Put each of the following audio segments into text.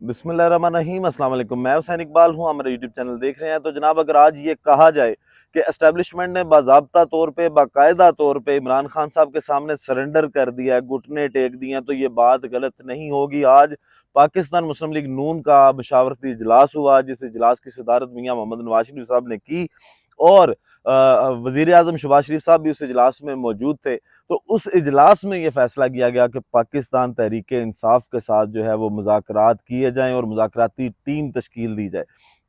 बिस्मिल्लाहिर्रहमानिर्रहीम, अस्सलाम वालेकुम। मैं हुसैन इकबाल हूँ, हमारे यूट्यूब चैनल देख रहे हैं। तो जनाब, अगर आज ये कहा जाए कि एस्टेब्लिशमेंट ने बाज़ाब्ता तौर पे, बाकायदा तौर पे इमरान खान साहब के सामने सरेंडर कर दिया है, घुटने टेक दिए हैं, तो ये बात गलत नहीं होगी। आज पाकिस्तान मुस्लिम लीग नून का मशावरती इजलास हुआ, जिस इजलास की सदारत मियाँ मोहम्मद नवाज शरीफ साहब ने की, और वज़ीर आज़म शहबाज शरीफ साहब भी उस इजलास में मौजूद थे। तो उस इजलास में ये फैसला किया गया कि पाकिस्तान तहरीक इंसाफ के साथ जो है वो मुज़ाकरात किए जाएं और मुज़ाकराती टीम तश्कील दी जाए।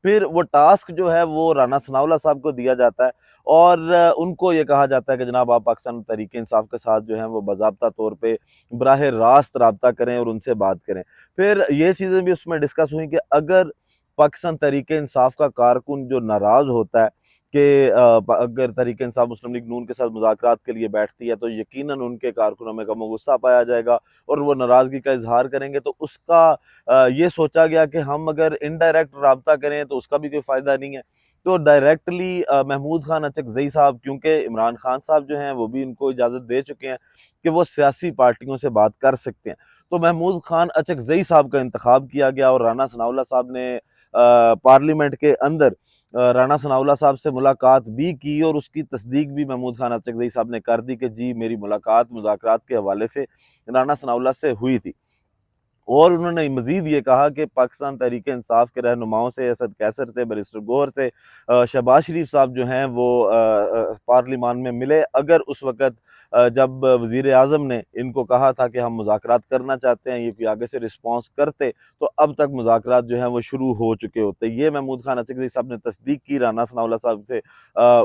फिर वो टास्क जो है वो राना सनाउल्लाह साहब को दिया जाता है, और उनको ये कहा जाता है कि जनाब, आप पाकिस्तान तहरीक इंसाफ के साथ जो है वो बाज़ाब्ता तौर पे बराह रास्त रब्ता करें और उनसे बात करें। फिर ये चीज़ें भी उसमें डिस्कस हुई कि अगर पाकिस्तान तहरीक इंसाफ का कारकुन जो नाराज़ होता है कि अगर तहरीक इंसाफ मुस्लिम लीग नून के साथ मुज़ाकरात के लिए बैठती है, तो यकीनन उनके कारकुनों में गम गुस्सा पाया जाएगा और वो नाराज़गी का इजहार करेंगे। तो उसका ये सोचा गया कि हम अगर इनडायरेक्ट राब्ता करें तो उसका भी कोई फ़ायदा नहीं है। तो डायरेक्टली महमूद खान अचकज़ई साहब, क्योंकि इमरान खान साहब जो हैं वो भी इनको इजाज़त दे चुके हैं कि वो सियासी पार्टियों से बात कर सकते हैं, तो महमूद खान अचकज़ई साहब का इंतखाब किया गया और राना सनाउल्लाह साहब ने पार्लियामेंट के अंदर राना सनाउल्लाह साहब से मुलाकात भी की, और उसकी तस्दीक भी महमूद खान अचकज़ई साहब ने कर दी कि जी, मेरी मुलाकात मुज़ाकरात के हवाले से राना सनाउल्लाह से हुई थी। और उन्होंने मज़ीद ये कहा कि पाकिस्तान तहरीक इंसाफ के रहनुमाओं से, असद कैसर से, बैरिस्टर गौहर से, शहबाज शरीफ साहब जो हैं वो पार्लिमान में मिले। अगर उस वक़्त जब वज़ीर आज़म ने इनको कहा था कि हम मुज़ाकरात करना चाहते हैं, ये कोई आगे से रिस्पॉन्स करते, तो अब तक मुज़ाकरात जो हैं वो शुरू हो चुके होते। ये महमूद खान अचकज़ई साहब ने तस्दीक की, राना सनाउल्लाह साहब से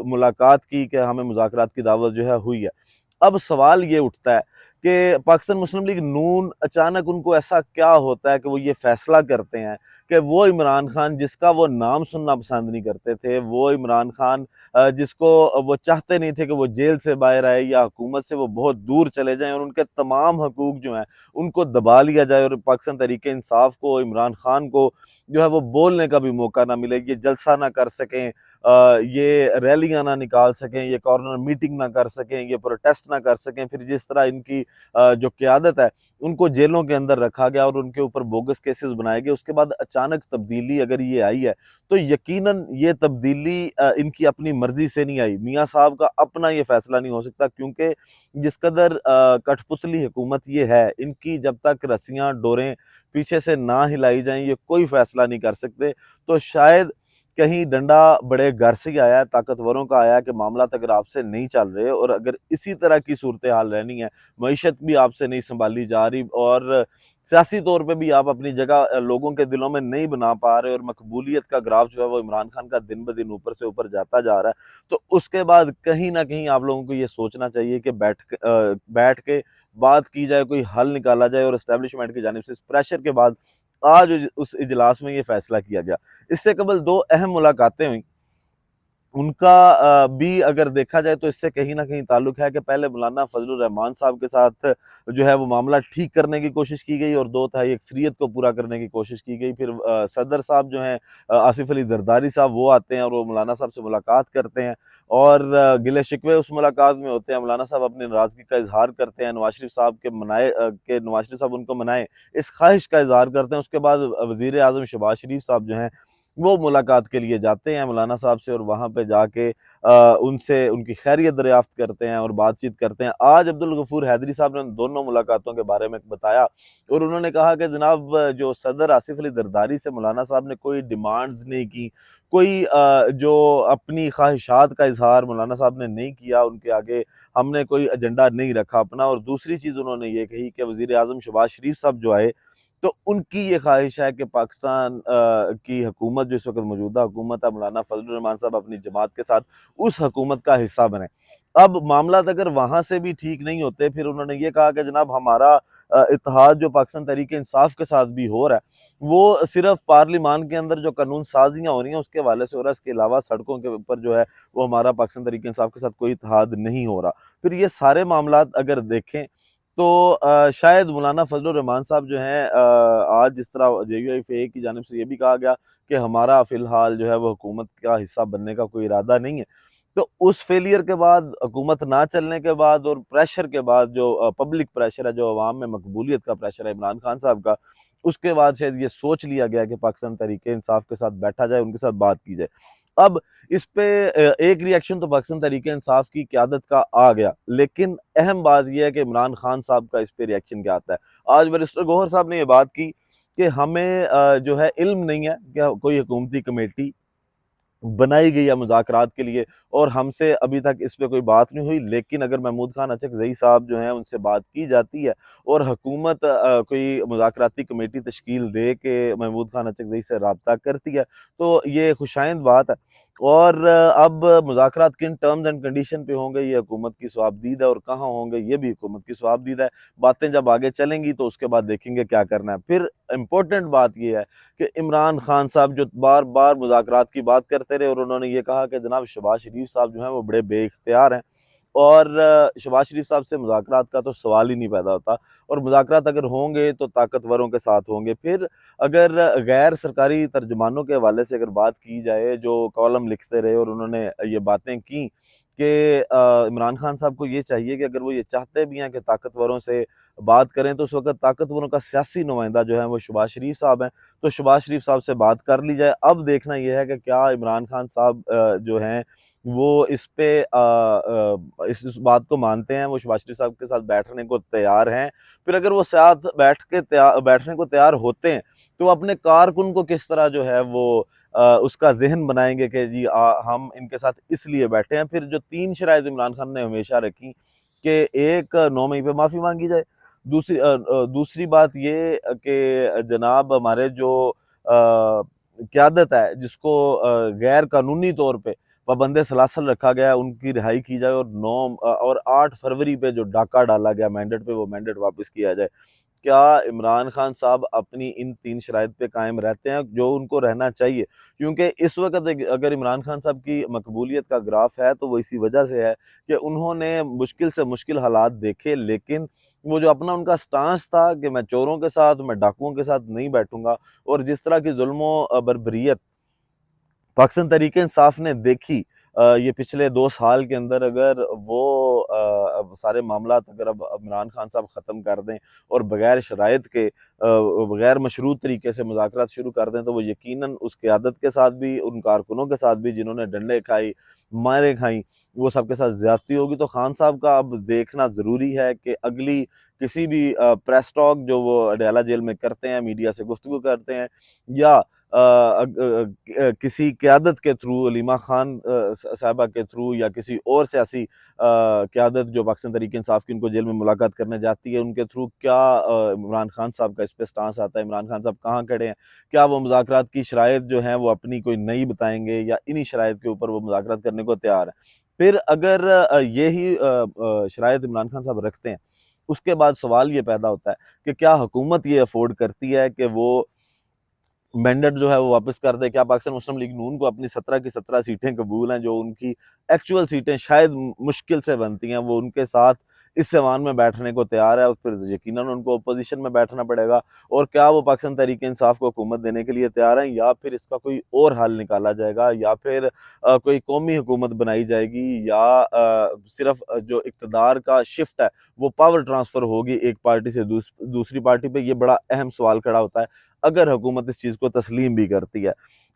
मुलाकात की कि हमें मुज़ाकरात की दावत जो है हुई है। अब सवाल ये उठता है कि पाकिस्तान मुस्लिम लीग नून, अचानक उनको ऐसा क्या होता है कि वो ये फैसला करते हैं कि वो इमरान खान, जिसका वो नाम सुनना पसंद नहीं करते थे, वो इमरान खान जिसको वो चाहते नहीं थे कि वो जेल से बाहर आए या हुकूमत से वो बहुत दूर चले जाएं और उनके तमाम हकूक जो हैं उनको दबा लिया जाए, और पाकिस्तान तहरीक इंसाफ को, इमरान खान को जो है वो बोलने का भी मौका ना मिले, ये जलसा ना कर सकें, ये रैलियां ना निकाल सकें, ये कॉर्नर मीटिंग ना कर सकें, ये प्रोटेस्ट ना कर सकें। फिर जिस तरह इनकी जो क़यादत है, उनको जेलों के अंदर रखा गया और उनके ऊपर बोगस केसेस बनाए गए। उसके बाद अचानक तब्दीली अगर ये आई है, तो यकीनन ये तब्दीली इनकी अपनी मर्जी से नहीं आई। मियाँ साहब का अपना ये फैसला नहीं हो सकता, क्योंकि जिस कदर कठपुतली हुकूमत ये है, इनकी जब तक रस्सियाँ डोरें पीछे से ना हिलाई जाएं, ये कोई फैसला नहीं कर सकते। तो शायद कहीं डंडा बड़े घर से ही आया है, ताकतवरों का आया है कि मामला अगर आपसे नहीं चल रहे और अगर इसी तरह की सूरत हाल रहनी है, मईशत भी आपसे नहीं संभाली जा रही और सियासी तौर पे भी आप अपनी जगह लोगों के दिलों में नहीं बना पा रहे, और मकबूलियत का ग्राफ जो है वो इमरान खान का दिन ब दिन ऊपर से ऊपर जाता जा रहा है, तो उसके बाद कहीं ना कहीं आप लोगों को ये सोचना चाहिए कि बैठ के बात की जाए, कोई हल निकाला जाए। और एस्टेब्लिशमेंट की जानिब से इस प्रेशर के बाद आज उस इजलास में ये फैसला किया गया। इससे कबल दो अहम मुलाकातें हुई, उनका भी अगर देखा जाए तो इससे कहीं न कहीं ताल्लुक है कि पहले मौलाना फजलुर रहमान साहब के साथ जो है वो मामला ठीक करने की कोशिश की गई और दो तिहाई अक्सरियत को पूरा करने की कोशिश की गई। फिर सदर साहब जो हैं, आसिफ अली जरदारी साहब, वो आते हैं और वो मौलाना साहब से मुलाकात करते हैं, और गिले शिकवे उस मुलाकात में होते हैं। मौलाना साहब अपनी नाराज़गी का इज़हार करते हैं, नवाज़ शरीफ साहब के नवाज़ शरीफ साहब उनको मनाएँ, इस ख़्वाहिश का इज़हार करते हैं। उसके बाद वज़ीर आज़म शहबाज शरीफ साहब जो हैं, वो मुलाकात के लिए जाते हैं मौलाना साहब से, और वहाँ पे जाके उनसे उनकी खैरियत दरियाफ्त करते हैं और बातचीत करते हैं। आज अब्दुल गफूर हैदरी साहब ने दोनों मुलाकातों के बारे में बताया, और उन्होंने कहा कि जनाब, जो सदर आसिफ अली जरदारी से मौलाना साहब ने कोई डिमांड्स नहीं की, कोई जो अपनी ख्वाहिशात का इजहार मौलाना साहब ने नहीं किया, उनके आगे हमने कोई एजेंडा नहीं रखा अपना। और दूसरी चीज़ उन्होंने ये कही कि वज़ीर आज़म शहबाज शरीफ साहब जो आए, तो उनकी ये ख्वाहिश है कि पाकिस्तान की हुकूमत, जो इस वक़्त मौजूदा हुकूमत है, मौलाना फजलुर रहमान साहब अपनी जमात के साथ उस हुकूमत का हिस्सा बने। अब मामलात अगर वहाँ से भी ठीक नहीं होते, फिर उन्होंने ये कहा कि जनाब, हमारा इत्तेहाद जो पाकिस्तान तहरीक इंसाफ के साथ भी हो रहा है, वो सिर्फ़ पार्लिमान के अंदर जो कानून साज़ियाँ हो रही हैं उसके हवाले से हो रहा है, इसके अलावा सड़कों के ऊपर जो है वो हमारा पाकिस्तान तहरीक इंसाफ के साथ कोई इत्तेहाद नहीं हो रहा। फिर ये सारे मामलात अगर देखें, तो शायद मौलाना फजलुर रहमान साहब जो हैं, आज जिस तरह JUIFA की जानिब से ये भी कहा गया कि हमारा फ़िलहाल जो है वो हुकूमत का हिस्सा बनने का कोई इरादा नहीं है। तो उस फेलियर के बाद, हुकूमत ना चलने के बाद और प्रेशर के बाद, जो पब्लिक प्रेशर है, जो अवाम में मकबूलियत का प्रेशर है इमरान खान साहब का, उसके बाद शायद ये सोच लिया गया कि पाकिस्तान तहरीक इंसाफ के साथ बैठा जाए, उनके साथ बात की जाए। अब इस पे एक रिएक्शन तो पाकिस्तान तहरीक इंसाफ की क़यादत का आ गया, लेकिन अहम बात यह है कि इमरान खान साहब का इस पे रिएक्शन क्या आता है। आज बैरिस्टर गौहर साहब ने ये बात की कि हमें जो है इल्म नहीं है कि कोई हुकूमती कमेटी बनाई गई है मुज़ाकरात के लिए, और हमसे अभी तक इस पे कोई बात नहीं हुई। लेकिन अगर महमूद खान अचकज़ई साहब जो हैं उनसे बात की जाती है और हुकूमत कोई मुज़ाकराती कमेटी तश्कील दे के महमूद खान अचकज़ई से राब्ता करती है, तो ये खुशाइंद बात है। और अब मुज़ाकरात किन टर्म्स एंड कंडीशन पे होंगे ये हुकूमत की स्वाबदीद है, और कहाँ होंगे ये भी हुकूमत की स्वाबदीद है। बातें जब आगे चलेंगी तो उसके बाद देखेंगे क्या करना है। फिर इम्पोर्टेंट बात ये है कि इमरान खान साहब जो बार बार मुज़ाकरात की बात करते रहे, और उन्होंने ये कहा कि जनाब शहबाज शरीफ साहब जो हैं वो बड़े बेइख्तियार हैं, और शहबाज शरीफ साहब से मुज़ाकरात का तो सवाल ही नहीं पैदा होता, और मुज़ाकरात अगर होंगे तो ताकतवरों के साथ होंगे। फिर अगर गैर सरकारी तर्जुमानों के हवाले से अगर बात की जाए जो कॉलम लिखते रहे और उन्होंने ये बातें की कि इमरान खान साहब को ये चाहिए कि अगर वो ये चाहते भी हैं कि ताकतवरों से बात करें, तो उस वक़्त ताकतवरों का सियासी नुमाइंदा जो है वो शहबाज शरीफ साहब हैं, तो शहबाज शरीफ साहब से बात कर ली जाए। अब देखना ये है कि क्या इमरान खान साहब जो हैं वो इस पे इस बात को मानते हैं, वो शहबाज शरीफ साहब के साथ बैठने को तैयार हैं। फिर अगर वो साथ बैठने को तैयार होते हैं, तो अपने कारकुन को किस तरह जो है वो उसका ज़हन बनाएँगे कि जी हम इनके साथ इसलिए बैठे हैं। फिर जो 3 शराइत इमरान खान ने हमेशा रखी कि एक 9 मई पे माफ़ी माँगी जाए। दूसरी बात ये कि जनाब हमारे जो क़यादत है जिसको गैर कानूनी तौर पे पाबंद सलासल रखा गया है, उनकी रिहाई की जाए, और 9 और 8 फरवरी पे जो डाका डाला गया मैंडेट पे, वो मैंडेट वापस किया जाए। क्या इमरान खान साहब अपनी इन 3 शराइत पे कायम रहते हैं जो उनको रहना चाहिए? क्योंकि इस वक़्त अगर इमरान खान साहब की मकबूलियत का ग्राफ है तो वो इसी वजह से है कि उन्होंने मुश्किल से मुश्किल हालात देखे, लेकिन वो जो अपना उनका स्टांस था कि मैं चोरों के साथ, मैं डाकुओं के साथ नहीं बैठूँगा, और जिस तरह की ज़ुल्म बर्बरियत पाकिस्तान तहरीक इंसाफ ने देखी ये पिछले 2 साल के अंदर, अगर वो अब सारे मामलात अगर अब इमरान खान साहब ख़त्म कर दें और बगैर शराइत के बगैर मशरूत तरीके से मुज़ाकरात शुरू कर दें, तो वो यकीनन उस क़यादत के साथ भी, उन कारकुनों के साथ भी जिन्होंने डंडे खाई, मारें खाईं, वो सबके साथ ज़्यादती होगी। तो खान साहब का अब देखना ज़रूरी है कि अगली किसी भी प्रेस टॉक जो वो अडयाला जेल में करते हैं, मीडिया से गुफ्तगू करते हैं, या किसी क़यादत के थ्रू, अलीमा खान साहिबा के थ्रू, या किसी और सियासी क़यादत जो पाकिस्तान तहरीक इंसाफ की उनको जेल में मुलाकात करने जाती है, उनके थ्रू क्या इमरान खान साहब का इस पे स्टांस आता है, इमरान खान साहब कहाँ खड़े हैं, क्या वो मुज़ाकरात की शराइत जो हैं वो अपनी कोई नई बताएँगे, या इन्हीं शराइत के ऊपर वो मुज़ाकरात करने को तैयार हैं। फिर अगर यही शराइत इमरान खान साहब रखते हैं, उसके बाद सवाल ये पैदा होता है कि क्या हुकूमत ये अफ़ोर्ड करती है कि वो मैंडेट जो है वो वापस कर दे? क्या पाकिस्तान मुस्लिम लीग नून को अपनी 17 की 17 सीटें कबूल हैं, जो उनकी एक्चुअल सीटें शायद मुश्किल से बनती हैं, वो उनके साथ इस ऐवान में बैठने को तैयार है, और फिर यकीनन उनको अपोज़िशन में बैठना पड़ेगा? और क्या वो पाकिस्तान तहरीक इंसाफ को हुकूमत देने के लिए तैयार हैं, या फिर इसका कोई और हल निकाला जाएगा, या फिर कोई कौमी हुकूमत बनाई जाएगी, या सिर्फ़ जो इक़्तिदार का शिफ्ट है वो पावर ट्रांसफ़र होगी एक पार्टी से दूसरी पार्टी पे? ये बड़ा अहम सवाल खड़ा होता है, अगर हुकूमत इस चीज़ को तस्लीम भी करती है।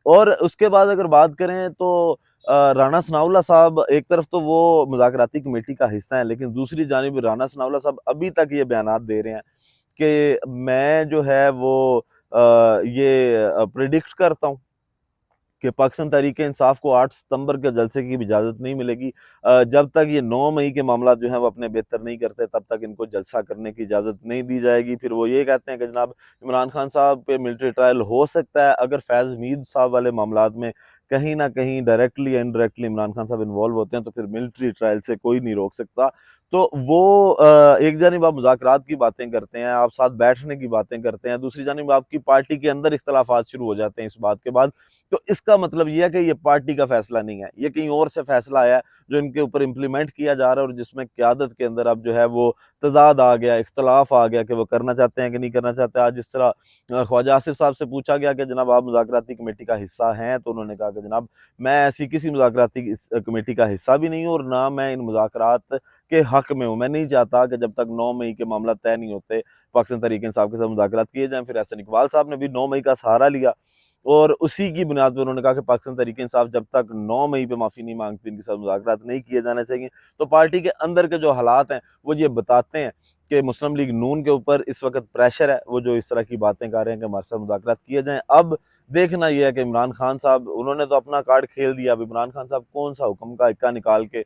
और उसके बाद अगर बात करें तो राना सनाउल्लाह साहब एक तरफ तो वो मुज़ाकराती कमेटी का हिस्सा हैं, लेकिन दूसरी जानिब राना सनाउल्लाह साहब अभी तक ये बयानात दे रहे हैं कि मैं जो है वो प्रेडिक्ट करता हूँ कि पाकिस्तान तहरीक इंसाफ को 8 सितंबर के जलसे की भी इजाज़त नहीं मिलेगी। जब तक ये 9 मई के मामलात जो हैं वो अपने बेहतर नहीं करते, तब तक इनको जलसा करने की इजाज़त नहीं दी जाएगी। फिर वो ये कहते हैं कि जनाब इमरान खान साहब पे मिलिट्री ट्रायल हो सकता है, अगर फैज़ मीर साहब वाले मामलात में कहीं न कहीं डायरेक्टली या इनडायरेक्टली इमरान खान साहब इन्वॉल्व होते हैं, तो फिर मिलिट्री ट्रायल से कोई नहीं रोक सकता। तो वो एक जानिब आप मुज़ाकरात की बातें करते हैं, आप साथ बैठने की बातें करते हैं, दूसरी जानिब आपकी पार्टी के अंदर इख्तिलाफ़ात शुरू हो जाते हैं इस बात के बाद तो इसका मतलब ये है कि ये पार्टी का फैसला नहीं है, ये कहीं और से फैसला आया है जो इनके ऊपर इम्प्लीमेंट किया जा रहा है, और जिसमें क़यादत के अंदर अब जो है वो तज़ाद आ गया, इख्तलाफ आ गया कि वो करना चाहते हैं कि नहीं करना चाहते। आज जिस तरह ख्वाजा आसिफ साहब से पूछा गया कि जनाब आप मुज़ाकराती कमेटी का हिस्सा हैं, तो उन्होंने कहा कि जनाब मैं ऐसी किसी मुज़ाकराती कमेटी का हिस्सा भी नहीं हूँ, और ना मैं इन मुज़ाकरात के हक में हूँ। मैं नहीं चाहता कि जब तक 9 मई के मामला तय नहीं होते पाकिस्तान तहरीक-ए-इंसाफ के साथ मुज़ाकरात किए जाएँ। फिर एहसन इकबाल साहब ने भी 9 मई का सहारा लिया, और उसी की बुनियाद पर उन्होंने कहा कि पाकिस्तान तहरीक-ए-इंसाफ जब तक 9 मई पे माफ़ी नहीं माँगती, इनके साथ मुज़ाकरात नहीं किए जाने चाहिए। तो पार्टी के अंदर के जो हालात हैं वो ये बताते हैं कि मुस्लिम लीग नून के ऊपर इस वक़्त प्रेशर है, वो जो इस तरह की बातें कर रहे हैं कि हमारे साथ मुज़ाकरात किए जाएँ। अब देखना ये है कि इमरान खान साहब, उन्होंने तो अपना कार्ड खेल दिया, अब इमरान खान साहब कौन-सा हुक्म का इक्का निकाल के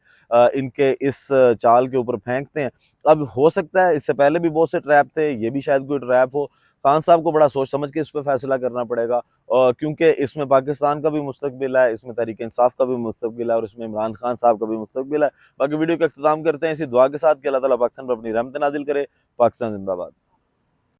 इनके इस चाल के ऊपर फेंकते हैं। अब हो सकता है इससे पहले भी बहुत से ट्रैप थे, ये भी शायद कोई ट्रैप हो। खान साहब को बड़ा सोच समझ के इस पे फैसला करना पड़ेगा, क्योंकि इसमें पाकिस्तान का भी मुस्तकबिल है, इसमें तहरीक-ए-इंसाफ का भी मुस्तकबिल है, और इसमें इमरान खान साहब का भी मुस्तकबिल है। बाकी वीडियो का इख्तिताम करते हैं इसी दुआ के साथ कि अल्लाह ताला पाकिस्तान पर अपनी रहमत नाज़िल करे। पाकिस्तान ज़िंदाबाद।